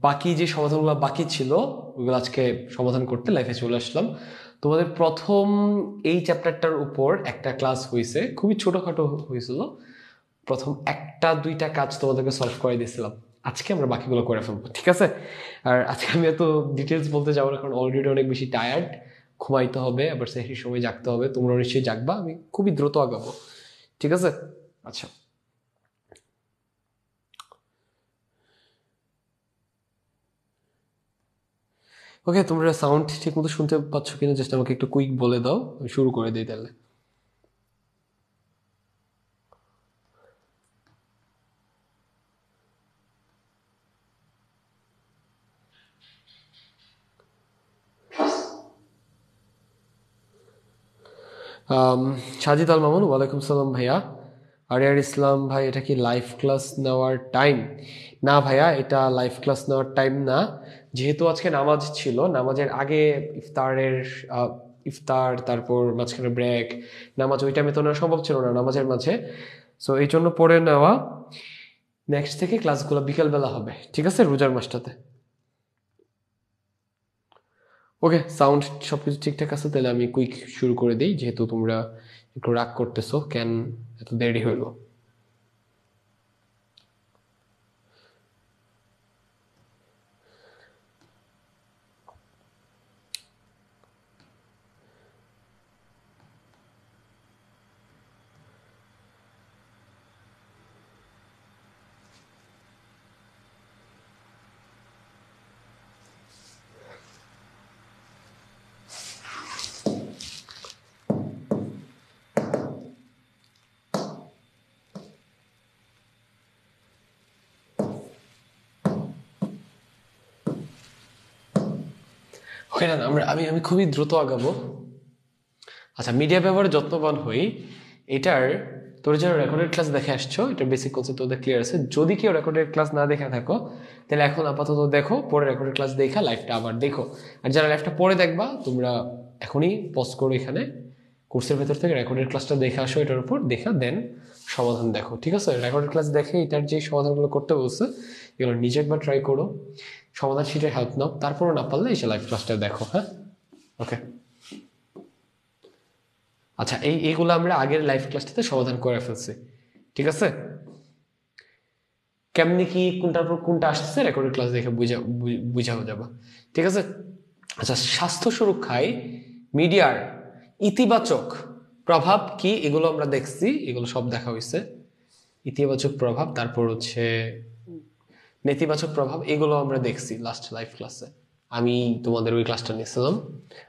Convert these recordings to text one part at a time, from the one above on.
বাকি যে সমাধানগুলো বাকি ছিল ওগুলো আজকে সমাধান করতে লাইফে চলে আসলাম। তোমাদের প্রথম এই চ্যাপ্টারটার উপর একটা ক্লাস হয়েছে, খুবই ছোটখাটো হয়েছিল। প্রথম একটা দুইটা কাজ তোমাদেরকে সলভ করে দিয়েছিলাম। আজকে আমরা বাকিগুলো করে ফেলবো, ঠিক আছে? আর আজকে আমি এত ডিটেলস বলতে যাবো না, কারণ অলরেডি অনেক বেশি টায়ার্ড। ঘুমাইতে হবে, আবার সেই সময় জাগতে হবে। তোমরা নিশ্চয়ই জাগবা, আমি খুবই দ্রুত আগাবো, ঠিক আছে? আচ্ছা, ওকে, তোমরা সাউন্ড ঠিক মতো শুনতে পাচ্ছ কিনা জাস্ট আমাকে একটু কুইক বলে দাও, আমি শুরু করে দিই তাহলে। সাজিদ আল মামুন, ওয়ালাইকুম সালাম ভাইয়া। আরিয়ার ইসলাম ভাই, এটা কি লাইভ ক্লাস নেওয়ার টাইম? না ভাইয়া, এটা লাইভ ক্লাস নেওয়ার টাইম না। যেহেতু আজকে নামাজ ছিল, নামাজের আগে ইফতারের ইফতার, তারপর মাঝখানে ব্রেক, নামাজ ওই টাইমে তো নেওয়া সম্ভব ছিল না নামাজের মাঝে। সো এই জন্য পরে নেওয়া। নেক্সট থেকে ক্লাসগুলো বিকেলবেলা হবে, ঠিক আছে, রোজার মাসটাতে। ওকে, সাউন্ড সবকিছু ঠিকঠাক আছে, তাহলে আমি কুইক শুরু করে দিই, যেহেতু তোমরা একটু রাগ করতেছো কেন এত দেরি হইলো। ওকে, না আমরা আমি আমি খুবই দ্রুত আগাবো। আচ্ছা, মিডিয়া ব্যবহারে যত্নবান হই, এটার তোর যারা রেকর্ডেড ক্লাস দেখে আসছো, এটার বেসিক কনসেপ্ট তোদের ক্লিয়ার আছে। যদি কেউ রেকর্ডেড ক্লাস না দেখে থাকো, তাহলে এখন আপাতত দেখো, পরে রেকর্ডেড ক্লাস দেখা লাইভটা আবার দেখো। আর যারা লাইভটা পরে দেখবা, তোমরা এখনই পজ করো এখানে, কোর্সের ভেতর থেকে রেকর্ডেড ক্লাসটা দেখে আসো, এটার উপর দেখা দেন সমাধান দেখো, ঠিক আছে? রেকর্ডেড ক্লাস দেখে এটার যে সমাধানগুলো করতে বলছে এগুলো নিজে একবার ট্রাই করো, সমাধান শিটের হেল্প নাও, তারপরও না পারলে এসে লাইভ ক্লাসটা দেখো, হ্যাঁ? ওকে, আচ্ছা, এইগুলো আমরা আগের লাইভ ক্লাসটাতে সমাধান করে ফেলছি, ঠিক আছে? কেমনি কি কোনটার পর কোনটা আসছে রেকর্ডেড ক্লাস দেখে বুঝা যাবে, ঠিক আছে? আচ্ছা, স্বাস্থ্য সুরক্ষায় মিডিয়ার ইতিবাচক প্রভাব কি, এগুলো আমরা দেখছি, এগুলো সব দেখা হয়েছে। ইতিবাচক প্রভাব, তারপর হচ্ছে নেতিবাচক প্রভাব, এগুলো আমরা দেখছি লাস্ট লাইভ ক্লাসে। আমি তোমাদের ওই ক্লাসটা নিয়েছিলাম।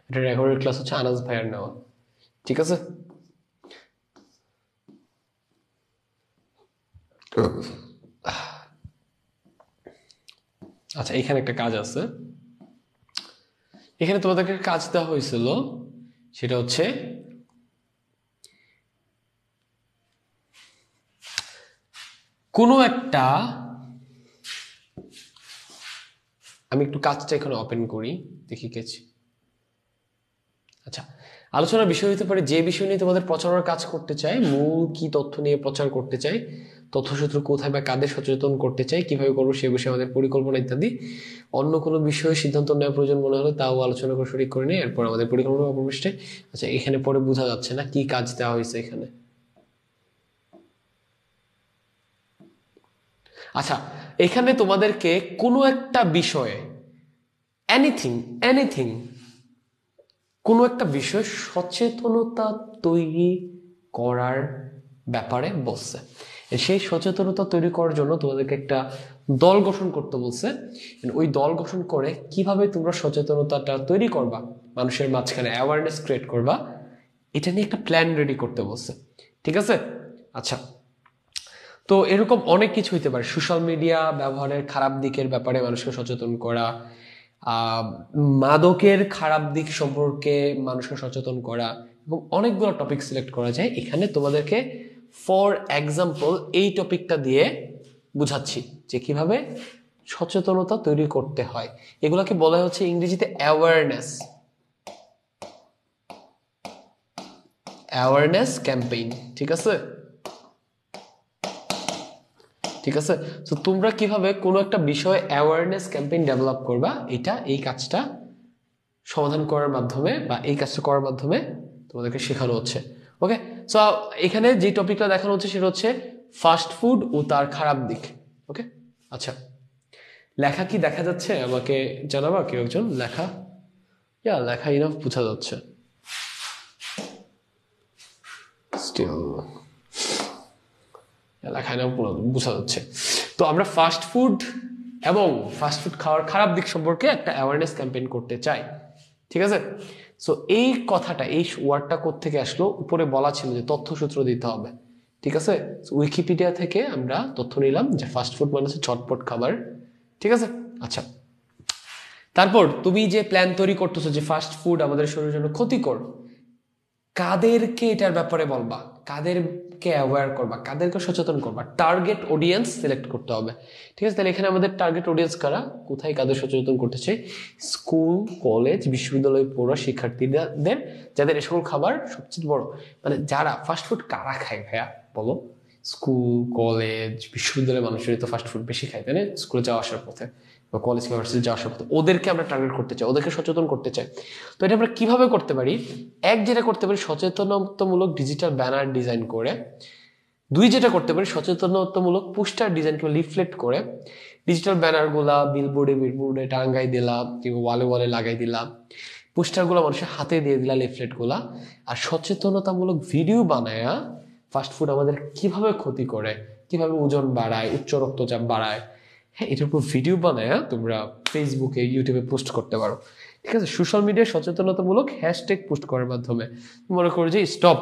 এটা রেকর্ডেড ক্লাস হচ্ছে আনাস ভাইয়ার নেওয়া, ঠিক আছে? আচ্ছা, এখানে একটা কাজ আছে। এখানে তোমাদেরকে কাজ দেওয়া হয়েছিল, সেটা হচ্ছে কোনো একটা, আমি একটু কাজটা এখানে ওপেন করি, দেখি কেছি। আচ্ছা, আলোচনার বিষয় হতে পারে যে বিষয় নিয়ে তোমাদের প্রচারের কাজ করতে চাই, মূল কি তথ্য নিয়ে প্রচার করতে চাই, তথ্যসূত্র কোথায় বা কাদের সচেতন করতে চাই, কিভাবে করবো সে বিষয়ে আমাদের পরিকল্পনা ইত্যাদি। অন্য কোনো বিষয়ে সিদ্ধান্ত নেওয়ার প্রয়োজন মনে হলে তাও আলোচনা করে সঠিক করে নিই, এরপর আমাদের পরিকল্পনা অপৃষ্ঠে। আচ্ছা, এখানে পরে বোঝা যাচ্ছে না কি কাজ দেওয়া হয়েছে এখানে। আচ্ছা, এখানে তোমাদেরকে কোনো একটা বিষয়ে, এনিথিং এনিথিং, কোনো একটা বিষয়ে সচেতনতা তৈরি করার ব্যাপারে বলছে। সেই সচেতনতা তৈরি করার জন্য তোমাদেরকে একটা দল গঠন করতে বলছে। ওই দল গঠন করে কিভাবে তোমরা সচেতনতাটা তৈরি করবা, মানুষের মাঝখানে অ্যাওয়ারনেস ক্রিয়েট করবা, এটা নিয়ে একটা প্ল্যান রেডি করতে বলছে, ঠিক আছে? আচ্ছা, তো এরকম অনেক কিছু হইতে পারে। সোশ্যাল মিডিয়া ব্যবহারের খারাপ দিকের ব্যাপারে মানুষকে সচেতন করা, আহ, মাদকের খারাপ দিক সম্পর্কে মানুষকে সচেতন করা, এবং অনেকগুলো টপিক সিলেক্ট করা যায় এখানে। তোমাদেরকে ফর এক্সাম্পল এই টপিকটা দিয়ে বুঝাচ্ছি যে কিভাবে সচেতনতা তৈরি করতে হয়। এগুলোকে বলা হচ্ছে ইংরেজিতে অ্যাওয়ারনেস, অ্যাওয়ারনেস ক্যাম্পেইন, ঠিক আছে? ঠিক আছে? তো তোমরা কিভাবে কোনো একটা বিষয়ে অ্যাওয়ারনেস ক্যাম্পেইন ডেভেলপ করবা, এটা এই কাজটা সমাধান করার মাধ্যমে বা এই কাজটা করার মাধ্যমে তোমাদেরকে শেখানো হচ্ছে। ওকে, সো এখানে যে টপিকটা দেখানো হচ্ছে সেটা হচ্ছে ফাস্ট ফুড ও তার খারাপ দিক। ওকে, আচ্ছা, লেখা কি দেখা যাচ্ছে? আমাকে জানাবা কেউ একজন। লেখা, লেখা ইনাফ বোঝা যাচ্ছে। স্টিল লেখা ইনাফ বোঝা যাচ্ছে। তো আমরা ফাস্ট ফুড এবং ফাস্ট ফুড খাওয়ার খারাপ দিক সম্পর্কে একটা অ্যাওয়ারনেস ক্যাম্পেইন করতে চাই। ঠিক আছে? সো এই কথাটা, এই ওয়ার্ডটা কোত্থেকে আসলো? উপরে বলা ছিল যে তথ্যসূত্র দিতে হবে। ঠিক আছে, উইকিপিডিয়া থেকে আমরা তথ্য নিলাম যে ফাস্ট ফুড মানে হচ্ছে চটপট খাবার। ঠিক আছে, আচ্ছা, তারপর তুমি যে প্ল্যান তৈরি করতেছো যে ফাস্ট ফুড আমাদের শরীরের জন্য ক্ষতিকর, কাদেরকে এটার ব্যাপারে বলবা, কাদেরকে অ্যাওয়্যার করবা, কাদেরকে সচেতন করবা? টার্গেট অডিয়েন্স সিলেক্ট করতে হবে। ঠিক আছে, তাহলে এখানে আমাদের টার্গেট অডিয়েন্স কারা, কোথায় কাদের সচেতন করতে চাই? স্কুল, কলেজ, বিশ্ববিদ্যালয় পড়ুয়া শিক্ষার্থীদের, যাদের এ সকল খাবার সবচেয়ে বড়, মানে যারা ফাস্টফুড কারা খায় ভাইয়া বলো? স্কুল, কলেজ, বিশ্ববিদ্যালয়ের মানুষেরই তো ফাস্টফুড বেশি খায়, তাই না? স্কুলে যাওয়া আসার পথে বা কলেজ ইউনিভার্সিটি যাওয়া আসার পথে ওদেরকে আমরা টার্গেট করতে চাই, ওদেরকে সচেতন করতে চাই। তো এটা আমরা কিভাবে করতে পারি? এক, যেটা করতে পারি সচেতনতামূলক ডিজিটাল ব্যানার ডিজাইন করে। দুই, যেটা করতে পারি সচেতনতামূলক পোস্টার ডিজাইন করে লিফলেট করে ডিজিটাল ব্যানারগুলা বিলবোর্ডে টাঙ্গাই দিলাম, কিংবা ওয়ালে লাগাই দিলাম, পোস্টারগুলো মানুষের হাতে দিয়ে দিলাম, লিফলেটগুলা। আর সচেতনতামূলক ভিডিও বানায়া ফাস্টফুড আমাদের কিভাবে ক্ষতি করে, কিভাবে ওজন বাড়ায়, উচ্চ রক্তচাপ বাড়ায়, হ্যাঁ, এটার উপর ভিডিও বানায়া তোমরা ফেসবুকে, ইউটিউবে পোস্ট করতে পারো। ঠিক আছে, সোশ্যাল মিডিয়ায় সচেতনতামূলক হ্যাশট্যাগ পোস্ট করার মাধ্যমে মনে করো যে স্টপ,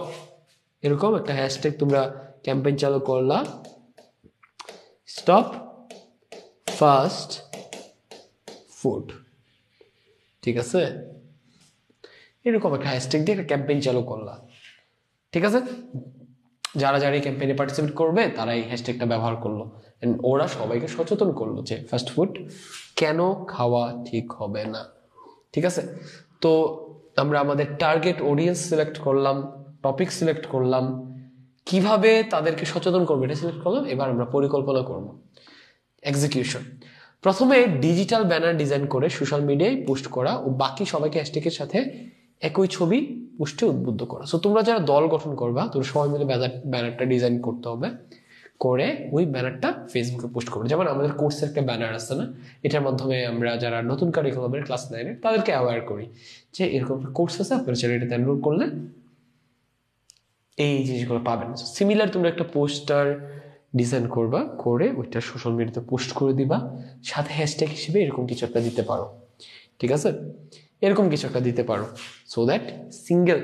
এরকম একটা হ্যাশট্যাগ তোমরা ক্যাম্পেইন চালু করলা, স্টপ ফাস্ট ফুড। ঠিক আছে, এরকম একটা হ্যাশট্যাগ দিয়ে একটা ক্যাম্পেইন চালু করলা। ঠিক আছে, যারা যারা এই ক্যাম্পেইনে পার্টিসিপেট করবে তারা এই হ্যাশট্যাগটা ব্যবহার করলো, ওরা সবাইকে সচেতন করলো যে ফাস্ট ফুড কেন খাওয়া ঠিক হবে না। ঠিক আছে, তো আমরা আমাদের টার্গেট অডিয়েন্স সিলেক্ট করলাম, টপিক সিলেক্ট করলাম, কিভাবে তাদেরকে সচেতন করবো এটা সিলেক্ট করলাম। এবার আমরা পরিকল্পনা করব, এক্সিকিউশন। প্রথমে ডিজিটাল ব্যানার ডিজাইন করে সোশ্যাল মিডিয়ায় পোস্ট করা ও বাকি সবাইকে হ্যাশট্যাগের সাথে একই ছবি পোস্টে উদ্বুদ্ধ করা। সো তোমরা যারা দল গঠন করবা, তোমরা সবাই মিলে ব্যানারটা ডিজাইন করতে হবে, করে ওই ব্যানারটা ফেসবুকে পোস্ট করবো। যেমন আমাদের কোর্সের একটা ব্যানার আছে না, এটার মাধ্যমে আমরা যারা নতুন কারিকুলামের ক্লাস 9-এর তাদেরকে অ্যাওয়্যার করি যে এরকম কোর্স আছে, আপনারা চ্যানেল এটাতে এনরোল করলে এই জিনিসগুলো পাবেন। সিমিলার তোমরা একটা পোস্টার ডিজাইন করবা, করে ওইটা সোশ্যাল মিডিয়াতে পোস্ট করে দিবা, সাথে হ্যাশট্যাগ হিসেবে এরকম কিছু একটা দিতে পারো। ঠিক আছে, এরকম কিছু একটা দিতে পারো, সো দ্যাট সিঙ্গেল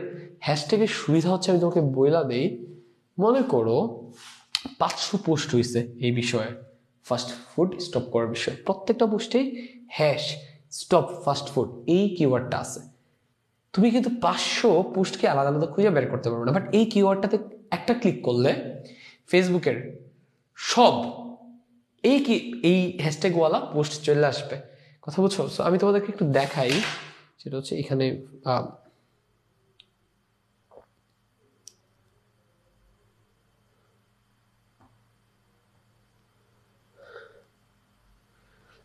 হ্যাশট্যাগের সুবিধা হচ্ছে, আমি তোমাকে বইলা দেই, মনে করো 500 পোস্ট হয়েছে এই বিষয়ে, ফাস্ট ফুড স্টপ করার বিষয়ে, প্রত্যেকটা পোস্টেই হ্যাশ স্টপ ফাস্ট ফুড এই কিওয়ার্ডটা আছে। তুমি কিন্তু 500 পোস্টকে আলাদা আলাদা খুঁজে বের করতে পারবে না, বাট এই কিওয়ার্ডটাতে একটা ক্লিক করলে ফেসবুকের সব এই হ্যাশট্যাগওয়ালা পোস্ট চলে আসবে। কথা বুঝছো? সো আমি তোমাদেরকে একটু দেখাই, সেটা হচ্ছে এখানে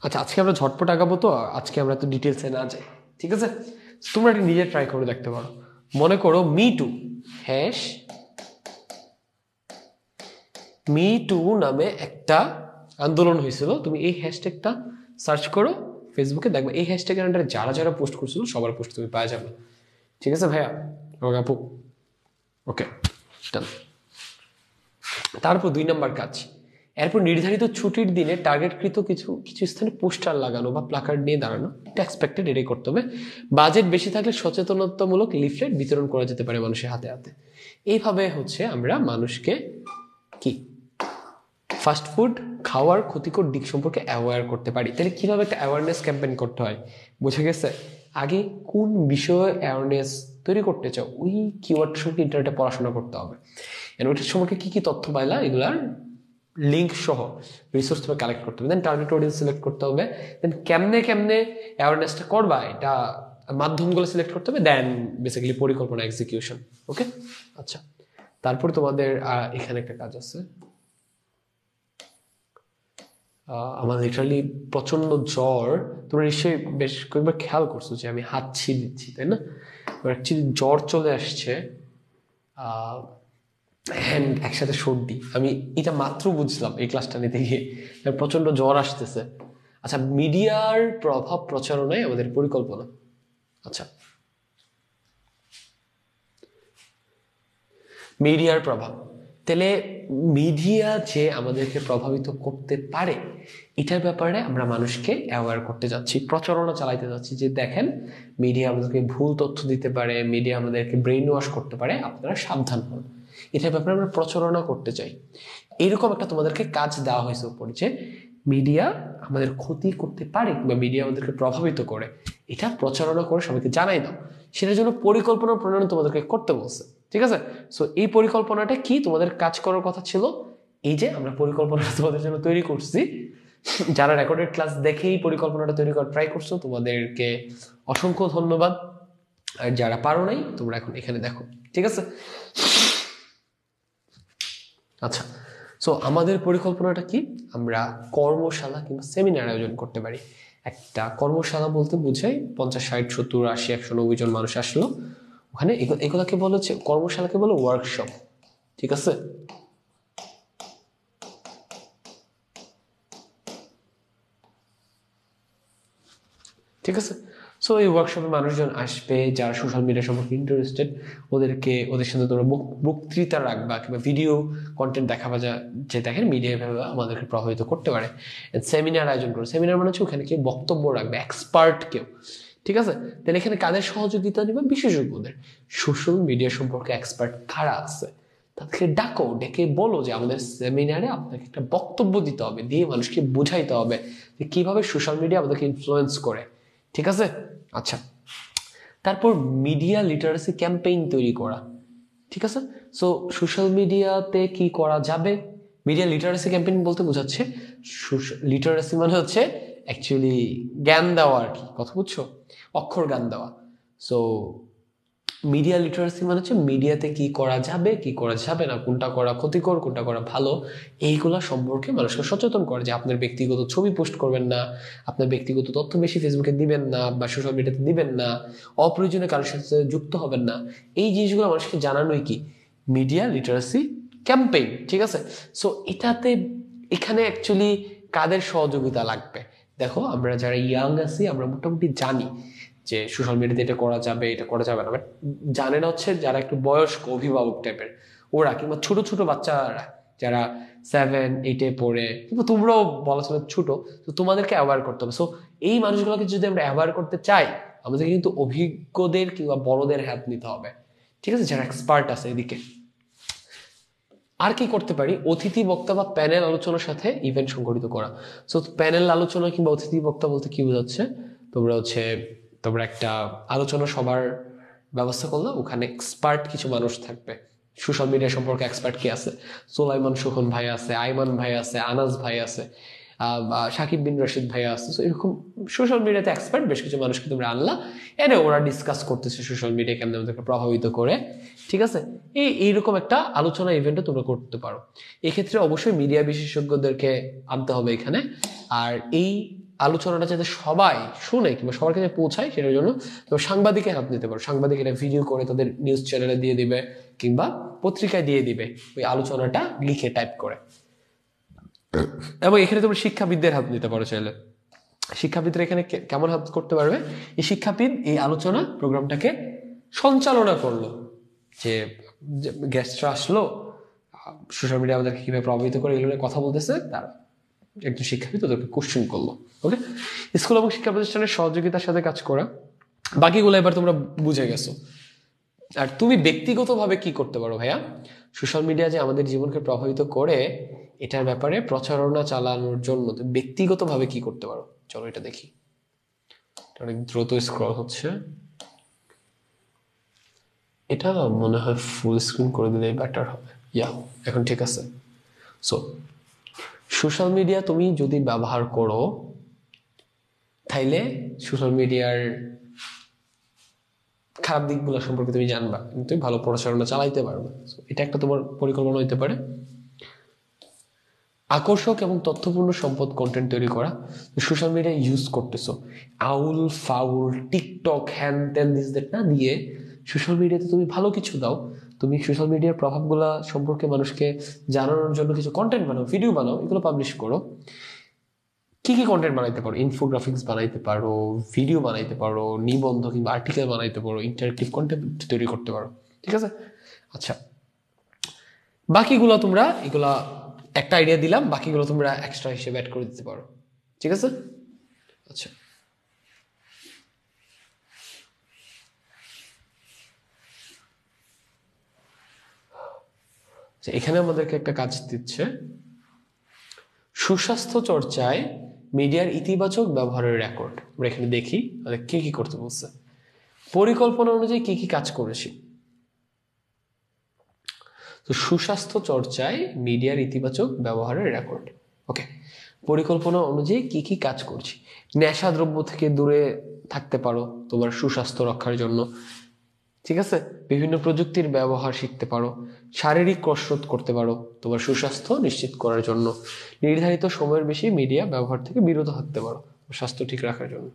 আচ্ছা, আজকে আমরা ঝটপট আগাবো, তো আজকে আমরা তো ডিটেলসে না যাই। ঠিক আছে, তোমরা এটা নিজে ট্রাই করে দেখতে পারো। মনে করো মি টু নামে একটা আন্দোলন হয়েছিল, তুমি এই হ্যাশট্যাগটা সার্চ করো ফেসবুকে, দেখবে এই হ্যাশট্যাগের আন্ডারে যারা যারা পোস্ট করছিল সবার পোস্ট তুমি পাওয়া যাবে। ঠিক আছে ভাইয়া, ওকে আপু, ওকে ডান। তারপর 2 নম্বর কাজ, এরপর নির্ধারিত ছুটির দিনে টার্গেটকৃত কিছু কিছু স্থানে পোস্টার লাগানো বা প্লাকার্ড নিয়ে দাঁড়ানো, এটা এক্সপেক্টেড, এটাই করতে হবে। বাজেট বেশি থাকলে সচেতনতামূলক লিফলেট বিতরণ করা যেতে পারে মানুষের হাতে হাতে। এইভাবে হচ্ছে আমরা মানুষকে কি ফাস্ট ফুড খাওয়ার ক্ষতিকর দিক সম্পর্কে অ্যাওয়্যার করতে পারি। তাহলে কিভাবে একটা অ্যাওয়ারনেস ক্যাম্পেইন করতে হয় বুঝে গেছে? আগে কোন বিষয়ে অ্যাওয়ারনেস তৈরি করতে চাও ওই কিওয়ার্ড সম্পর্কে ইন্টারনেটে পড়াশোনা করতে হবে, ওইটার সম্পর্কে কি কি তথ্য পাইলা এগুলার লিঙ্ক সহ রিসোর্স তুমি কালেক্ট করতে হবে, দেন টার্গেট অডিয়েন্স সিলেক্ট করতে হবে, দেন কেমনে অ্যাওয়ারনেসটা করবা এটা মাধ্যমগুলো সিলেক্ট করতে হবে, দেন বেসিক্যালি পরিকল্পনা, এক্সিকিউশন। ওকে, আচ্ছা, তারপর তোমাদের এখানে একটা কাজ আছে, আমার লিটারালি প্রচন্ড জ্বর। তোমরা নিশ্চয়ই বেশ কয়েকবার খেয়াল করছো যে আমি হাঁচি দিচ্ছি, তাই না? অ্যাকচুয়ালি জ্বর চলে আসছে হ্যান্ড একসাথে সর্দি। আমি এটা মাত্র বুঝলাম এই ক্লাসটা নিতে গিয়ে, প্রচন্ড জ্বর আসতেছে। আচ্ছা, মিডিয়ার প্রভাব প্রচারণায় আমাদের পরিকল্পনা। আচ্ছা, মিডিয়ার প্রভাব, তাহলে মিডিয়া যে আমাদেরকে প্রভাবিত করতে পারে এটার ব্যাপারে আমরা মানুষকে অ্যাওয়্যার করতে যাচ্ছি, প্রচারণা চালাইতে যাচ্ছি যে দেখেন মিডিয়া আমাদেরকে ভুল তথ্য দিতে পারে, মিডিয়া আমাদেরকে ব্রেইন ওয়াশ করতে পারে, আপনারা সাবধান হন। এটার ব্যাপারে আমরা প্রচারণা করতে চাই। এরকম একটা তোমাদেরকে কাজ দেওয়া হয়েছে উপরে যে মিডিয়া আমাদের ক্ষতি করতে পারে কিংবা মিডিয়া আমাদেরকে প্রভাবিত করে, এটা প্রচারণা করে সবাইকে জানাই দাও। সেটার জন্য পরিকল্পনা প্রণয়ন তোমাদেরকে করতে বলছে, ঠিক আছে? সো এই পরিকল্পনাটা কি তোমাদের কাজ করার কথা ছিল, এই যে আমরা পরিকল্পনাটা তোমাদের জন্য তৈরি করছি। যারা রেকর্ডেড ক্লাস দেখেই পরিকল্পনাটা তৈরি করার ট্রাই করছো তোমাদেরকে অসংখ্য ধন্যবাদ। আর যারা পারো নাই তোমরা এখন এখানে দেখো, ঠিক আছে? আচ্ছা, সো আমাদের পরিকল্পনাটা কি? আমরা কর্মশালা কিংবা সেমিনার আয়োজন করতে পারি। একটা কর্মশালা বলতে বোঝায় 50, 60, 70, 80, 190 জন মানুষ আসলো ওখানে। এগুলাকে বলে হচ্ছে কর্মশালাকে বলে ওয়ার্কশপ, ঠিক আছে? ঠিক আছে, সো এই ওয়ার্কশপে মানুষজন আসবে যারা সোশ্যাল মিডিয়া সম্পর্কে ইন্টারেস্টেড। ওদের সাথে তোমরা বক্তৃতা রাখবা কিংবা ভিডিও কন্টেন্ট দেখাবা, যে দেখেন মিডিয়া ভাবে আমাদেরকে প্রভাবিত করতে পারে। সেমিনার আয়োজন করো, সেমিনার মানে হচ্ছে ওখানে কেউ বক্তব্য রাখবে, এক্সপার্ট কেউ, ঠিক আছে? তাহলে এখানে কাদের সহযোগিতা নিবে? বিশেষজ্ঞদের। সোশ্যাল মিডিয়া সম্পর্কে এক্সপার্ট কারা আছে তাদেরকে ডাকো, ডেকে বলো যে আমাদের সেমিনারে আপনাকে একটা বক্তব্য দিতে হবে, দিয়ে মানুষকে বুঝাইতে হবে যে কিভাবে সোশ্যাল মিডিয়া আমাদেরকে ইনফ্লুয়েন্স করে, ঠিক আছে? আচ্ছা, তারপর মিডিয়া লিটারেসি ক্যাম্পেইন তৈরি করা, ঠিক আছে? সো সোশ্যাল মিডিয়াতে কি করা যাবে? মিডিয়া লিটারেসি ক্যাম্পেইন বলতে বোঝাচ্ছে, লিটারেসি মানে হচ্ছে অ্যাকচুয়ালি জ্ঞান দেওয়া আর কি, কথা বুঝছো? অক্ষর জ্ঞান দেওয়া। সো মিডিয়া লিটারেসি মানে হচ্ছে মিডিয়াতে কি করা যাবে কি করা যাবে না, কোনটা করা ক্ষতিকর কোনটা করা ভালো, এইগুলা সম্পর্কে মানুষকে সচেতন করে। যে আপনার ব্যক্তিগত ছবি পোস্ট করবেন না, আপনার ব্যক্তিগত তথ্য বেশি ফেসবুকে দিবেন না বা সোশ্যাল মিডিয়াতে দিবেন না, অপ্রয়োজনীয় কারোর সাথে যুক্ত হবেন না। এই জিনিসগুলো মানুষকে জানানোই কি মিডিয়া লিটারেসি ক্যাম্পেইন, ঠিক আছে? সো এখানে অ্যাকচুয়ালি কাদের সহযোগিতা লাগবে? দেখো, আমরা যারা ইয়াং আছি আমরা মোটামুটি জানি যে সোশ্যাল মিডিয়াতে এটা করা যাবে এটা করা যাবে না, বাট জানে না হচ্ছে যারা একটু বয়স্ক অভিভাবক টাইপের ওরা, কিংবা ছোট ছোট বাচ্চারা যারা 7, 8-এ পড়ে, কিংবা তোমরাও বলা ছিল ছোট, তো তোমাদেরকে অ্যাওয়ার করতে হবে। সো এই মানুষগুলোকে যদি আমরা অ্যাওয়ার করতে চাই আমাদের কিন্তু অভিজ্ঞদের কিংবা বড়দের হেল্প নিতে হবে, ঠিক আছে, যারা এক্সপার্ট আছে এদিকে। আর কি করতে পারি? অতিথি বক্তা বা প্যানেল আলোচনার সাথে ইভেন্ট সংগঠিত করা। সো প্যানেল আলোচনা কিংবা অতিথি বক্তা বলতে কি বোঝাচ্ছে? তোমরা একটা আলোচনা সভার ব্যবস্থা করলে ওখানে এক্সপার্ট কিছু মানুষ থাকবে। সোশ্যাল মিডিয়া সম্পর্কে এক্সপার্ট কি আছে? সোলাইমান সুখন ভাই আছে, আইমান ভাই আছে, আনাস ভাই আছে, সাকিব বিন রশিদ ভাই আছে। এরকম সোশ্যাল মিডিয়াতে এক্সপার্ট বেশ কিছু মানুষকে তোমরা আনলা, এনে ওরা ডিসকাস করতেছে সোশ্যাল মিডিয়া কেমন আমাদেরকে প্রভাবিত করে, ঠিক আছে? এইরকম একটা আলোচনা ইভেন্টও তোমরা করতে পারো। এক্ষেত্রে অবশ্যই মিডিয়া বিশেষজ্ঞদেরকে আনতে হবে এখানে। আর এই আলোচনাটা যাতে সবাই শুনে কিংবা সবার কাছে পৌঁছায় সেটার জন্য তোমরা সাংবাদিকের হাত নিতে পারো। সাংবাদিক এটা ভিডিও করে তাদের নিউজ চ্যানেলে দিয়ে দিবে কিংবা পত্রিকায় দিয়ে দিবে ওই আলোচনাটা লিখে টাইপ করে। এবং এখানে তোমরা শিক্ষাবিদদের হাত নিতে পারো চাইলে। শিক্ষাবিদরা এখানে কেমন হাত করতে পারবে? এই শিক্ষাবিদ এই আলোচনা প্রোগ্রামটাকে সঞ্চালনা করলো, যে গেস্টরা আসলো, সোশ্যাল মিডিয়া আমাদেরকে কিভাবে প্রভাবিত করে এগুলো কথা বলতেছে, তারা একজন শিক্ষাবিদ ওদেরকে কোশ্চেন করলো। ওকে, স্কুল এবং শিক্ষা প্রতিষ্ঠানের সহযোগিতার সাথে কাজ করা, বাকিগুলো এবার তোমরা বুঝে গেছো। আর তুমি ব্যক্তিগতভাবে কি করতে পারো ভাইয়া? সোশ্যাল মিডিয়া যে আমাদের জীবনকে প্রভাবিত করে এটার ব্যাপারে প্রচারণা চালানোর জন্য তুমি ব্যক্তিগতভাবে কি করতে পারো? চলো এটা দেখি। অনেক দ্রুত স্ক্রল হচ্ছে, এটা মনে হয় ফুল স্ক্রিন করে দিলে বেটার হবে। ইয়া, এখন ঠিক আছে। সো সোশ্যাল মিডিয়া তুমি যদি ব্যবহার করো তাইলে সোশ্যাল মিডিয়ার খারাপ দিকগুলো সম্পর্কে তুমি জানবা, কিন্তু ভালো প্রচারণা চালাইতে পারবে। এটা একটা তোমার পরিকল্পনা হইতে পারে। আকর্ষক এবং তথ্যপূর্ণ সম্পদ কন্টেন্ট তৈরি করা, সোশ্যাল মিডিয়া ইউজ করতেছো, আউল ফাউল টিকটক হ্যান ত্যান দিস দ্যাট না দিয়ে সোশ্যাল মিডিয়াতে তুমি ভালো কিছু দাও। তুমি সোশ্যাল মিডিয়ার প্রভাবগুলা সম্পর্কে মানুষকে জানানোর জন্য কিছু কন্টেন্ট বানাও, ভিডিও বানাও, এগুলো পাবলিশ করো। কি কি কন্টেন্ট বানাইতে পারো? ইনফোগ্রাফিক্স বানাইতে পারো, ভিডিও বানাইতে পারো, নিবন্ধ কিংবা আর্টিকেল বানাইতে পারো, ইন্টারেক্টিভ কন্টেন্ট তৈরি করতে পারো। ঠিক আছে? আচ্ছা, বাকিগুলো তোমরা এগুলা একটা আইডিয়া দিলাম, বাকিগুলো তোমরা এক্সট্রা হিসেবে অ্যাড করে দিতে পারো। ঠিক আছে? আচ্ছা, এখানে আমাদেরকে একটা কাজ দিচ্ছে, সুস্বাস্থ্য চর্চায় মিডিয়ার ইতিবাচক ব্যবহারের রেকর্ড। আমরা এখানে দেখি কি কি করতে বলছে। পরিকল্পনা অনুযায়ী কি কি কাজ করেছি। তো সুস্বাস্থ্য চর্চায় মিডিয়ার ইতিবাচক ব্যবহারের রেকর্ড। ওকে, পরিকল্পনা অনুযায়ী কি কি কাজ করছি। নেশাদ্রব্য থেকে দূরে থাকতে পারো তোমার সুস্বাস্থ্য রক্ষার জন্য। ঠিক আছে? বিভিন্ন প্রযুক্তির ব্যবহার শিখতে পারো, শারীরিক কসরত করতে পারো তোমার সুস্বাস্থ্য নিশ্চিত করার জন্য। নির্ধারিত সময়ের বেশি মিডিয়া ব্যবহার থেকে বিরত থাকতে পারো স্বাস্থ্য ঠিক রাখার জন্য।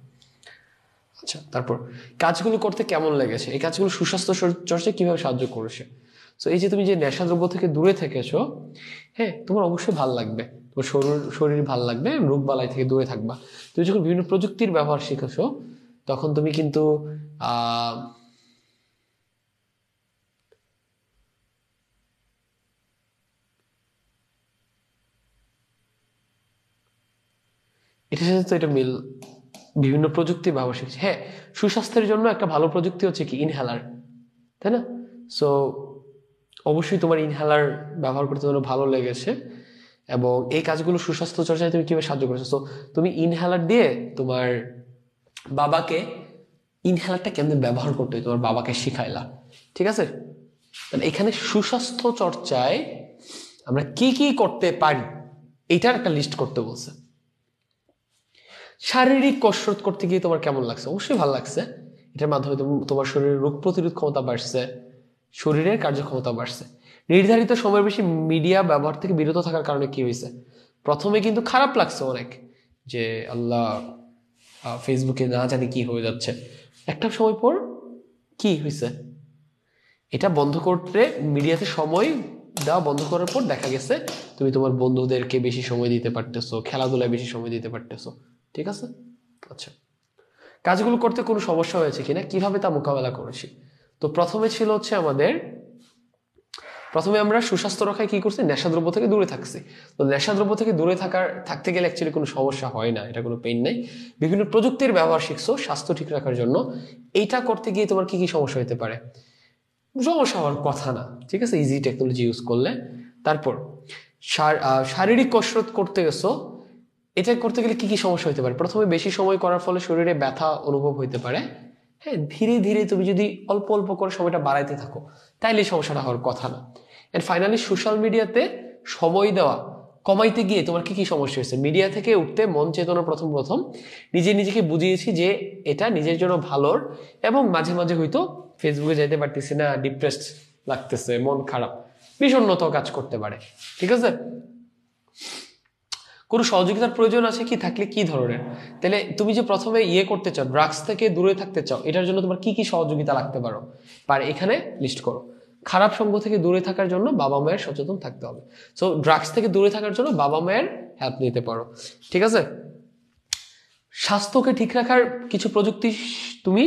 আচ্ছা, তারপর কাজগুলো করতে কেমন লেগেছে, এই কাজগুলো সুস্বাস্থ্য চর্চায় কিভাবে সাহায্য করেছে। তো এই যে তুমি যে নেশাদ্রব্য থেকে দূরে থেকেছো, হ্যাঁ, তোমার অবশ্যই ভালো লাগবে, তোমার শরীর ভালো লাগবে, রোগ বালাই থেকে দূরে থাকবা। তুমি যখন বিভিন্ন প্রযুক্তির ব্যবহার শিখেছো তখন তুমি কিন্তু এটার সাথে তো এটা মিল, বিভিন্ন প্রযুক্তির ব্যবহার শিখছি। হ্যাঁ, সুস্বাস্থ্যের জন্য একটা ভালো প্রযুক্তি হচ্ছে কি ইনহেলার, তাই না? সো অবশ্যই তোমার ইনহেলার ব্যবহার করতে তোমার ভালো লেগেছে এবং এই কাজগুলো সুস্বাস্থ্য চর্চায় তুমি কিভাবে সাহায্য করেছো। সো তুমি ইনহেলার দিয়ে তোমার বাবাকে ইনহেলারটা কেমনে ব্যবহার করতে হয় তোমার বাবাকে শিখাইলা। ঠিক আছে? এখানে সুস্বাস্থ্য চর্চায় আমরা কি কি করতে পারি এটার একটা লিস্ট করতে বলছে। শারীরিক কসরত করতে গিয়ে তোমার কেমন লাগছে? অবশ্যই ভালো লাগছে, এটার মাধ্যমে তোমার শরীরের রোগ প্রতিরোধ ক্ষমতা বাড়ছে, শরীরের কার্যক্ষমতা বাড়ছে। নির্ধারিত সময়ের বেশি মিডিয়া ব্যবহার থেকে বিরত থাকার কারণে কি হয়েছে? প্রথমে কিন্তু খারাপ লাগছে অনেক, যে আল্লাহ ফেসবুকে না জানি কি হয়ে যাচ্ছে। একটা সময় পর কি হয়েছে, এটা বন্ধ করতে মিডিয়াতে সময় দেওয়া বন্ধ করার পর দেখা গেছে তুমি তোমার বন্ধুদেরকে বেশি সময় দিতে পারতেছো, খেলাধুলায় বেশি সময় দিতে পারতেছো। ঠিক আছে? আচ্ছা, কাজগুলো করতে কোনো সমস্যা হয়েছে কিনা, কিভাবে তা মোকাবেলা করেছি। তো প্রথমে ছিল হচ্ছে প্রথমে আমরা সুস্বাস্থ্য রক্ষায় কি করছি, নেশাদ্রব্য থেকে দূরে থাকছি। তো নেশাদ্রব্য থেকে দূরে থাকতে গেলে অ্যাকচুয়ালি কোনো সমস্যা হয় না, এটা কোনো পেইন নাই। বিভিন্ন প্রযুক্তির ব্যবহার শিখছো স্বাস্থ্য ঠিক রাখার জন্য, এইটা করতে গিয়ে তোমার কি কি সমস্যা হতে পারে? সমস্যা হওয়ার কথা না। ঠিক আছে, ইজি টেকনোলজি ইউজ করলে। তারপর শারীরিক কসরত করতে গেছো, এটা করতে গেলে কি কি সমস্যা হতে পারে? প্রথমে বেশি সময় করার ফলে শরীরে ব্যথা অনুভব হইতে পারে। হ্যাঁ, ধীরে ধীরে তুমি যদি অল্প অল্প করে সময়টা বাড়াইতে থাকো তাইলে সমস্যাটা হওয়ার কথা না। এন্ড ফাইনালি সোশ্যাল মিডিয়াতে সময় দেওয়া কমাইতে গিয়ে তোমার কি কি সমস্যা হয়েছে? মিডিয়া থেকে উঠতে মন চেতনা প্রথম নিজেকে বুঝিয়েছি যে এটা নিজের জন্য ভালোর, এবং মাঝে মাঝে হয়তো ফেসবুকে যাইতে পারতেছি না, ডিপ্রেসড লাগতেছে, মন খারাপ, বিষণ্ণতাও কাজ করতে পারে। ঠিক আছে? কোনো সহযোগিতার প্রয়োজন আছে কি, থাকলে কি ধরনের? তাহলে তুমি যে প্রথমে করতে চাও, ড্রাগস থেকে দূরে থাকতে চাও, এটার জন্য তোমার কি কি সহযোগিতা লাগতে পারে এখানে লিস্ট করো। খারাপ সঙ্গ থেকে দূরে থাকার জন্য বাবা মায়ের সচেতন থাকতে হবে। সো ড্রাগস থেকে দূরে থাকার জন্য বাবা মায়ের হেল্প নিতে পারো। ঠিক আছে? স্বাস্থ্যকে ঠিক রাখার কিছু প্রযুক্তি তুমি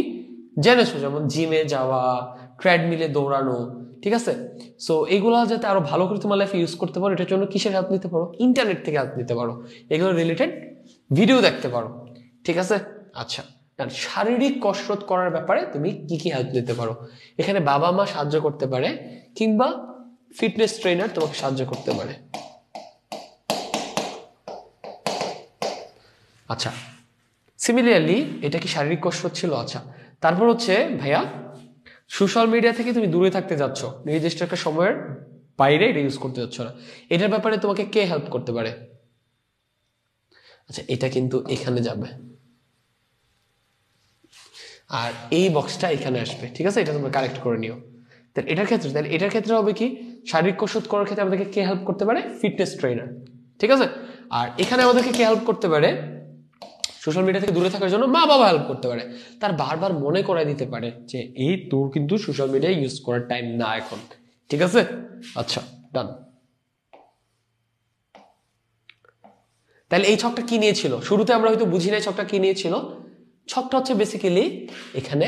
জেনেছো, যেমন জিমে যাওয়া, ট্রেডমিলে দৌড়ানো। ঠিক আছে? সো এইগুলা যাতে আরো ভালো করে তোমার লাইফে ইউজ করতে পারো, এটার জন্য কিসের হেল্প নিতে পারো? ইন্টারনেট থেকে হেল্প নিতে পারো, এগুলো রিলেটেড ভিডিও দেখতে পারো। ঠিক আছে? আচ্ছা, শারীরিক কসরত করার ব্যাপারে তুমি কি কি হেল্প নিতে পারো? এখানে বাবা মা সাহায্য করতে পারে, কিংবা ফিটনেস ট্রেনার তোমাকে সাহায্য করতে পারে। আচ্ছা, সিমিলারলি এটা কি শারীরিক কসরত ছিল? আচ্ছা, তারপর হচ্ছে ভাইয়া সোশ্যাল মিডিয়া থেকে তুমি দূরে থাকতে যাচ্ছ, নির্দিষ্ট একটা সময়ের বাইরে এটা ইউজ করতে যাচ্ছ না, এটার ব্যাপারে তোমাকে কে হেল্প করতে পারে? আচ্ছা, এটা কিন্তু এখানে যাবে আর এই বক্সটা এখানে আসবে। ঠিক আছে? এটা তোমরা কারেক্ট করে নিও। তাহলে এটার ক্ষেত্রে হবে কি, শারীরিক কসরত করার ক্ষেত্রে আমাদেরকে কে হেল্প করতে পারে? Fitness trainer. ঠিক আছে। আর এখানে আমাদেরকে কে হেল্প করতে পারে? সোশ্যাল মিডিয়া থেকে দূরে থাকার জন্য মা বাবা হেল্প করতে পারে, তার বারবার মনে করাই দিতে পারে যে এই তোর কিন্তু সোশ্যাল মিডিয়া ইউজ করার টাইম না এখন, ঠিক আছে। আচ্ছা, ডান। তাহলে এই ছকটা কি নিয়েছিল? শুরুতে আমরা হয়তো বুঝি নাই ছকটা কি নিয়েছিল। ছকটা হচ্ছে বেসিক্যালি এখানে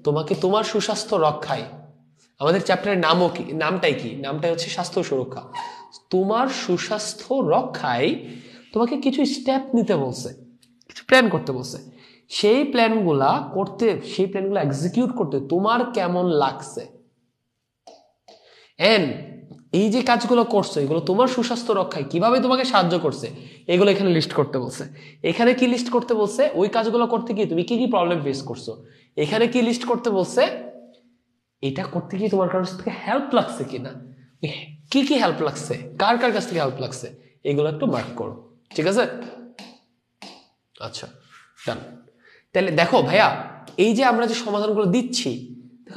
তোমাকে তোমার সুস্বাস্থ্য রক্ষায়, আমাদের চ্যাপ্টারের নামও কি, নামটাই কি, নামটাই হচ্ছে স্বাস্থ্য সুরক্ষা। তোমার সুস্বাস্থ্য রক্ষায় তোমাকে কিছু স্টেপ নিতে বলছে, কিছু প্ল্যান করতে বলছে। সেই প্ল্যানগুলা করতে, সেই প্ল্যানগুলো এক্সিকিউট করতে তোমার কেমন লাগছে, এন্ড এই যে কাজগুলো করছো এগুলো তোমার সুস্বাস্থ্য রক্ষায় কিভাবে তোমাকে সাহায্য করছে, এগুলো এখানে লিস্ট করতে বলছে। এখানে কি লিস্ট করতে বলছে? ওই কাজগুলো করতে গিয়ে তুমি কি কি প্রবলেম ফেস করছো। এখানে কি লিস্ট করতে বলছে? এটা করতে গিয়ে তোমার কাছ থেকে হেল্প লাগছে কিনা, কি কি হেল্প লাগছে, কার কার কাছ থেকে হেল্প লাগছে, এগুলো একটু মার্ক করো, ঠিক আছে। আচ্ছা, ডান। তাহলে দেখো ভাইয়া, এই যে আমরা যে সমাধানগুলো দিচ্ছি,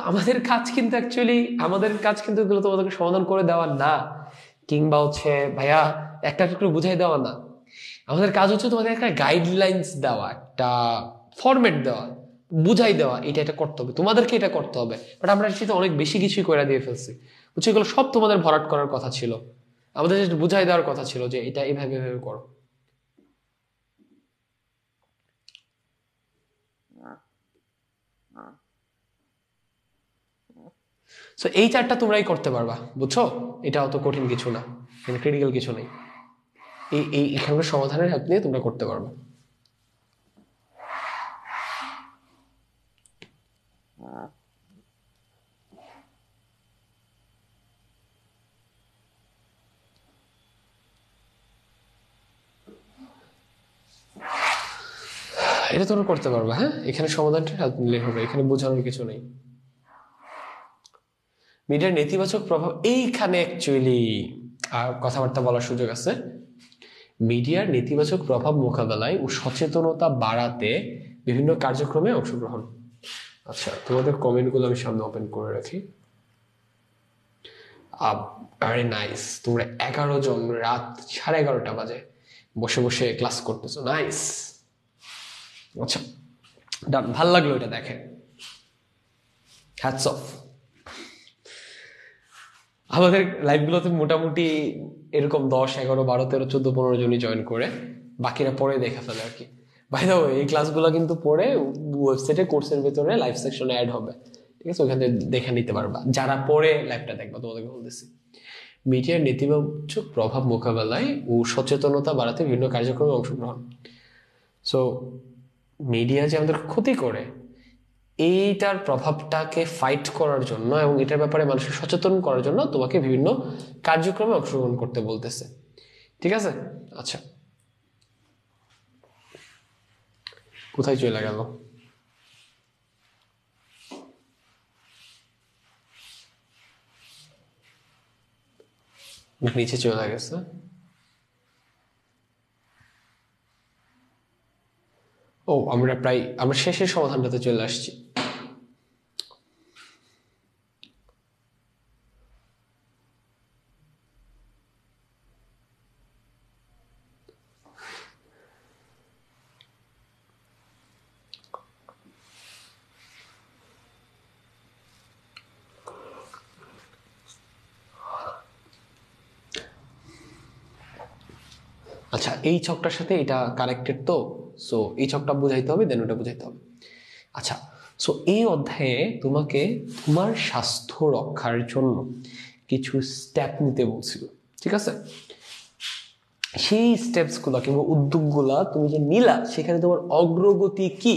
আমাদের কাজ কিন্তু অ্যাকচুয়ালি, আমাদের কাজ কিন্তু এগুলো তোমাদেরকে সমাধান করে দেওয়া না, কিংবা হচ্ছে ভাইয়া একটা করে বুঝাই দেওয়া না। আমাদের কাজ হচ্ছে তোমাদের একটা গাইডলাইন্স দেওয়া, একটা ফরম্যাট দেওয়া, বুঝাই দেওয়া, এটা এটা করতে হবে, তোমাদেরকে এটা করতে হবে। বাট আমরা সেটা অনেক বেশি কিছুই করে দিয়ে ফেলছি, বুঝছো। এগুলো সব তোমাদের ভরাট করার কথা ছিল, আমাদের বুঝাই দেওয়ার কথা ছিল যে এটা এইভাবে এভাবে করো। সো এই চারটা তোমরাই করতে পারবা, বুঝছো। এটা অত কঠিন কিছু না, ক্রিটিক্যাল কিছু নেই। এই এখানকার সমাধানের হেল্প নিয়ে তোমরা করতে পারবে। এটা তোমরা করতে পারবে, হ্যাঁ। এখানে সমাধানটা হেল্প নিলে হবে, এখানে বোঝানোর কিছু নেই। মিডিয়ার নেতিবাচক প্রভাব, এইখানে অ্যাকচুয়ালি কথাবার্তা বলার সুযোগ আছে। মিডিয়ার নেতিবাচক প্রভাব মোকাবেলায় ও সচেতনতা বাড়াতে বিভিন্ন কার্যক্রমে অংশগ্রহণ। আচ্ছা, তোমাদের কমেন্টগুলো আমি সামনে ওপেন করে রাখি। ভেরি নাইস, তোমরা 11 জন রাত 11:30 বাজে বসে বসে ক্লাস করতেছো, নাইস। আচ্ছা, ডান, ভাল লাগলো এটা দেখে, হ্যাটস অফ। আমাদের লাইভগুলোতে মোটামুটি এরকম 10, 11, 12, 13, 14, 15 জনই জয়েন করে, বাকিরা পরে দেখা ফেলে আর কি। বাই দ্য ওয়ে, এই ক্লাসগুলো কিন্তু পরে ওয়েবসাইটে কোর্সের ভেতরে লাইভ সেকশনে অ্যাড হবে, ঠিক আছে, ওখানে দেখে নিতে পারবা যারা পরে লাইভটা দেখবা, তোমাদেরকে বলতেছি। মিডিয়ার নেতিবাচক প্রভাব মোকাবেলায় ও সচেতনতা বাড়াতে বিভিন্ন কার্যক্রমে অংশগ্রহণ। সো মিডিয়া যে আমাদের ক্ষতি করে, এইটার প্রভাবটাকে ফাইট করার জন্য এবং এটার ব্যাপারে মানুষকে সচেতন করার জন্য তোমাকে বিভিন্ন কার্যক্রমে অংশগ্রহণ করতে বলতেছে, ঠিক আছে। আচ্ছা, কোথায় চলে গেল? নিচে চলে গেছে। ও, আমরা শেষের সমাধানটাতে চলে আসছি। আচ্ছা, এই ছকটার সাথে এটা কানেক্টেড, তো সো এই ছকটা বুঝাইতে হবে, দেন ওটা বুঝাইতে হবে। আচ্ছা, সো এই অধ্যায়ে তোমাকে তোমার স্বাস্থ্য রক্ষার জন্য কিছু স্টেপ নিতে বলছিল, ঠিক আছে। সেই স্টেপসগুলো কিংবা উদ্যোগগুলা তুমি যে নিলা, সেখানে তোমার অগ্রগতি কি,